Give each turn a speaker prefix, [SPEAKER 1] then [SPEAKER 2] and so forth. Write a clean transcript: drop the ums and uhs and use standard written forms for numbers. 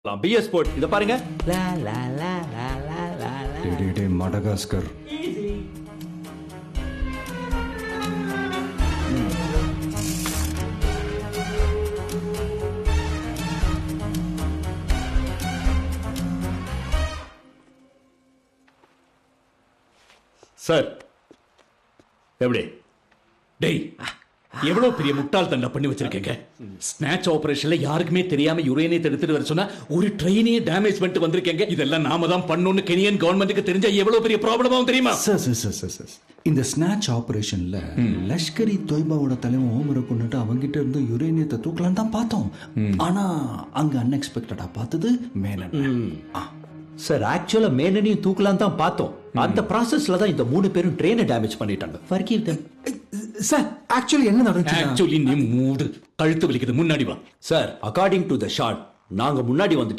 [SPEAKER 1] PS sport இத பாருங்க.
[SPEAKER 2] Madagascar.
[SPEAKER 1] Sir எப்படி டேய் எவ்வளவு பெரிய முட்டாள் தண்டை பண்ணி வச்சிருக்கீங்க. ஸ்நாட்ச் ஆபரேஷன்ல யாருக்குமே தெரியாம யுரேனியத்தை எடுத்துட்டு வர சொன்னா ஒரு ட்ரெயினையே டேமேஜ் பண்ணிட்டு வந்திருக்கீங்க. இதெல்லாம் நாம தான் பண்ணணும்னு கெனியன் கவர்மெண்ட்டுக்கு தெரிஞ்சா எவ்வளவு பெரிய ப்ராப்ளம் ஆகும் தெரியுமா?
[SPEAKER 2] சார் இந்த ஸ்நாட்ச் ஆபரேஷன்ல லஷ்கர் தொய்பாவோட தலைவன் ஓமரை கொண்டுட்டு அவங்கிட்ட இருந்து யுரேனியத்தை தூக்கலாம் தான் பார்த்தோம். ஆனா அங்க அன்எக்ஸ்பெக்டடா பார்த்தது மேனன்.
[SPEAKER 3] சார் ஆக்சுவலா மேனனையும் தூக்கலாம் தான் பார்த்தோம். அந்த ப்ராசஸ்ல தான் இந்த 3 பேரும் ட்ரெயினை டேமேஜ் பண்ணிட்டாங்க. Forgive them.
[SPEAKER 2] சார் ஆக்சுவலி என்ன நடந்துச்சு?
[SPEAKER 1] ஆக்சுவலி நீ மூடு, கழுத்து வலிக்குது, முன்னாடி வா.
[SPEAKER 3] Sir according to the shot நாங்க முன்னாடி வந்து